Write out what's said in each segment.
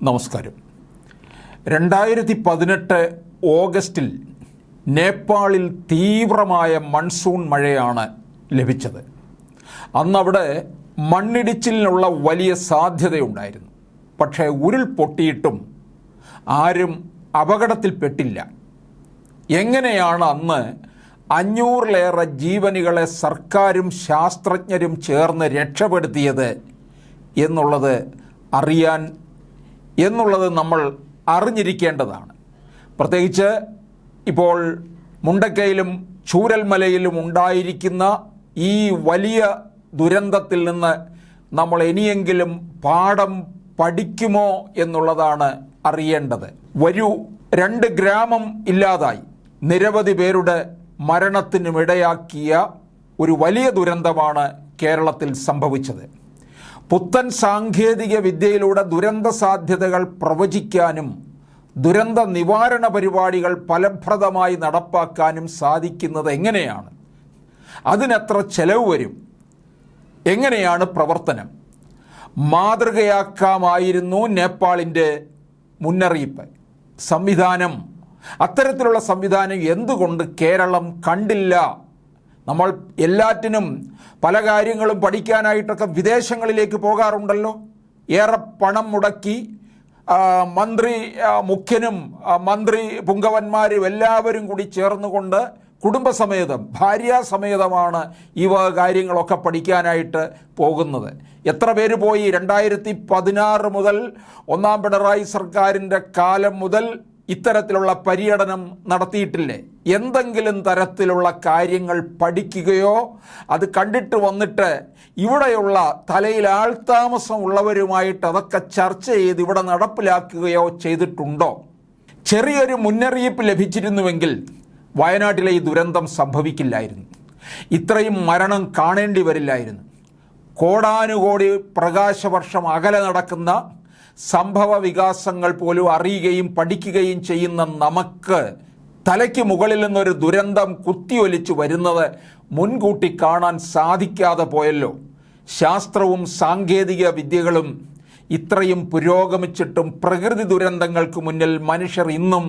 നമസ്കാരം. 2018 ഓഗസ്റ്റിൽ നേപ്പാളിൽ തീവ്രമായ മൺസൂൺ മഴയാണ് ലഭിച്ചത്. അന്നവിടെ മണ്ണിടിച്ചിലിനുള്ള വലിയ സാധ്യതയുണ്ടായിരുന്നു. പക്ഷേ ഉരുൾപൊട്ടിയിട്ടും ആരും അപകടത്തിൽപ്പെട്ടില്ല. എങ്ങനെയാണ് അന്ന് 500-ലേറെ ജീവനുകളെ സർക്കാരും ശാസ്ത്രജ്ഞരും ചേർന്ന് രക്ഷപ്പെടുത്തിയത് എന്നുള്ളത് നമ്മൾ അറിഞ്ഞിരിക്കേണ്ടതാണ്. പ്രത്യേകിച്ച് ഇപ്പോൾ മുണ്ടക്കയിലും ചൂരൽമലയിലും ഉണ്ടായിരിക്കുന്ന ഈ വലിയ ദുരന്തത്തിൽ നിന്ന് നമ്മൾ ഇനിയെങ്കിലും പാഠം പഠിക്കുമോ എന്നുള്ളതാണ് അറിയേണ്ടത്. 2 ഗ്രാമം ഇല്ലാതായി നിരവധി പേരുടെ മരണത്തിനുമിടയാക്കിയ ഒരു വലിയ ദുരന്തമാണ് കേരളത്തിൽ സംഭവിച്ചത്. പുത്തൻ സാങ്കേതിക വിദ്യയിലൂടെ ദുരന്ത സാധ്യതകൾ പ്രവചിക്കാനും ദുരന്ത നിവാരണ പരിപാടികൾ ഫലപ്രദമായി നടപ്പാക്കാനും സാധിക്കുന്നത് എങ്ങനെയാണ്? അതിനെത്ര ചെലവ് വരും? എങ്ങനെയാണ് പ്രവർത്തനം? മാതൃകയാക്കാമായിരുന്നു നേപ്പാളിൻ്റെ മുന്നറിയിപ്പ് സംവിധാനം. അത്തരത്തിലുള്ള സംവിധാനം എന്തുകൊണ്ട് കേരളം കണ്ടില്ല? നമ്മൾ എല്ലാറ്റിനും പല കാര്യങ്ങളും പഠിക്കാനായിട്ടൊക്കെ വിദേശങ്ങളിലേക്ക് പോകാറുണ്ടല്ലോ. ഏറെ പണം മുടക്കി മുഖ്യനും മന്ത്രി പുങ്കവന്മാരും എല്ലാവരും കൂടി ചേർന്നുകൊണ്ട് കുടുംബസമേതം ഭാര്യാസമേതമാണ് ഇവ കാര്യങ്ങളൊക്കെ പഠിക്കാനായിട്ട് പോകുന്നത്. എത്ര പേര് പോയി? 2016 മുതൽ 1-ാം പിണറായി സർക്കാരിൻ്റെ കാലം മുതൽ ഇത്തരത്തിലുള്ള പര്യടനം നടത്തിയിട്ടില്ലേ? എന്തെങ്കിലും തരത്തിലുള്ള കാര്യങ്ങൾ പഠിക്കുകയോ അത് കണ്ടിട്ട് വന്നിട്ട് ഇവിടെയുള്ള തലയിൽ ആൾതാമസം ഉള്ളവരുമായിട്ട് അതൊക്കെ ചർച്ച ചെയ്ത് ഇവിടെ നടപ്പിലാക്കുകയോ ചെയ്തിട്ടുണ്ടോ? ചെറിയൊരു മുന്നറിയിപ്പ് ലഭിച്ചിരുന്നുവെങ്കിൽ വയനാട്ടിലെ ഈ ദുരന്തം സംഭവിക്കില്ലായിരുന്നു. ഇത്രയും മരണം കാണേണ്ടി വരില്ലായിരുന്നു. കോടാനുകോടി പ്രകാശവർഷം അകലെ നടക്കുന്ന സംഭവ വികാസങ്ങൾ പോലും അറിയുകയും പഠിക്കുകയും ചെയ്യുന്ന നമുക്ക് തലയ്ക്ക് മുകളിൽ നിന്നൊരു ദുരന്തം കുത്തിയൊലിച്ചു വരുന്നത് മുൻകൂട്ടി കാണാൻ സാധിക്കാതെ പോയല്ലോ. ശാസ്ത്രവും സാങ്കേതിക വിദ്യകളും ഇത്രയും പുരോഗമിച്ചിട്ടും പ്രകൃതി ദുരന്തങ്ങൾക്ക് മുന്നിൽ മനുഷ്യർ ഇന്നും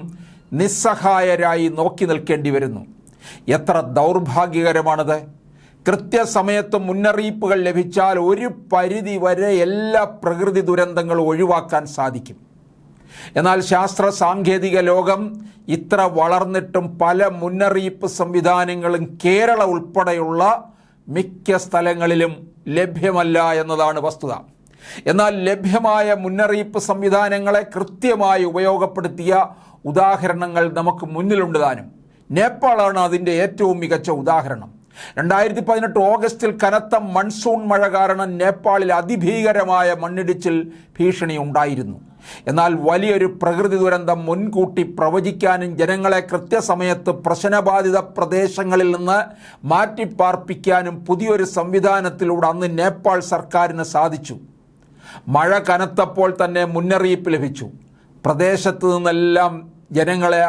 നിസ്സഹായരായി നോക്കി നിൽക്കേണ്ടി വരുന്നു. എത്ര ദൗർഭാഗ്യകരമാണത്! കൃത്യസമയത്ത് മുന്നറിയിപ്പുകൾ ലഭിച്ചാൽ ഒരു പരിധി വരെ എല്ലാ പ്രകൃതി ദുരന്തങ്ങളും ഒഴിവാക്കാൻ സാധിക്കും. എന്നാൽ ശാസ്ത്ര സാങ്കേതിക ലോകം ഇത്ര വളർന്നിട്ടും പല മുന്നറിയിപ്പ് സംവിധാനങ്ങളും കേരളം ഉൾപ്പെടെയുള്ള മിക്ക സ്ഥലങ്ങളിലും ലഭ്യമല്ല എന്നതാണ് വസ്തുത. എന്നാൽ ലഭ്യമായ മുന്നറിയിപ്പ് സംവിധാനങ്ങളെ കൃത്യമായി ഉപയോഗപ്പെടുത്തിയ ഉദാഹരണങ്ങൾ നമുക്ക് മുന്നിലുണ്ട് താനും. നേപ്പാളാണ് അതിൻ്റെ ഏറ്റവും മികച്ച ഉദാഹരണം. 2018 ഓഗസ്റ്റിൽ കനത്ത മൺസൂൺ മഴ കാരണം നേപ്പാളിൽ അതിഭീകരമായ മണ്ണിടിച്ചിൽ ഭീഷണി ഉണ്ടായിരുന്നു. എന്നാൽ വലിയൊരു പ്രകൃതി ദുരന്തം മുൻകൂട്ടി പ്രവചിക്കാനും ജനങ്ങളെ കൃത്യസമയത്ത് പ്രശ്നബാധിത പ്രദേശങ്ങളിൽ നിന്ന് മാറ്റിപ്പാർപ്പിക്കാനും പുതിയൊരു സംവിധാനത്തിലൂടെ അന്ന് നേപ്പാൾ സർക്കാരിന് സാധിച്ചു. മഴ കനത്തപ്പോൾ തന്നെ മുന്നറിയിപ്പ് ലഭിച്ചു. പ്രദേശത്ത് നിന്നെല്ലാം ജനങ്ങളെ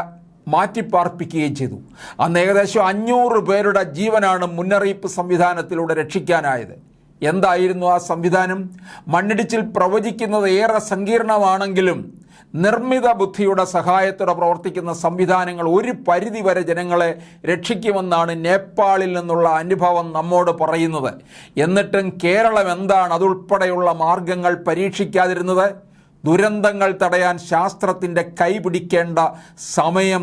മാറ്റിപ്പാർപ്പിക്കുകയും ചെയ്തു. അന്ന് ഏകദേശം 500 പേരുടെ ജീവനാണ് മുന്നറിയിപ്പ് സംവിധാനത്തിലൂടെ രക്ഷിക്കാനായത്. എന്തായിരുന്നു ആ സംവിധാനം? മണ്ണിടിച്ചിൽ പ്രവചിക്കുന്നത് ഏറെ സങ്കീർണമാണെങ്കിലും നിർമ്മിത ബുദ്ധിയുടെ സഹായത്തോടെ പ്രവർത്തിക്കുന്ന സംവിധാനങ്ങൾ ഒരു പരിധിവരെ ജനങ്ങളെ രക്ഷിക്കുമെന്നാണ് നേപ്പാളിൽ നിന്നുള്ള അനുഭവം നമ്മോട് പറയുന്നത്. എന്നിട്ടും കേരളം എന്താണ് അതുൾപ്പെടെയുള്ള മാർഗങ്ങൾ പരീക്ഷിക്കാതിരുന്നത്? ദുരന്തങ്ങൾ തടയാൻ ശാസ്ത്രത്തിൻ്റെ കൈപിടിക്കേണ്ട സമയം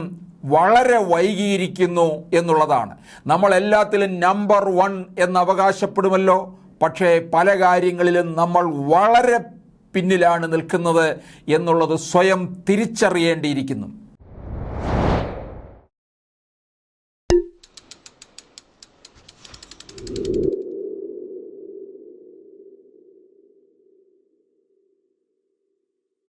വളരെ വൈകിയിരിക്കുന്നു എന്നുള്ളതാണ്. നമ്മൾ എല്ലാത്തിലും നമ്പർ 1 എന്ന് അവകാശപ്പെടുമല്ലോ. പക്ഷേ പല കാര്യങ്ങളിലും നമ്മൾ വളരെ പിന്നിലാണ് നിൽക്കുന്നത് എന്നുള്ളത് സ്വയം തിരിച്ചറിയേണ്ടിയിരിക്കുന്നു.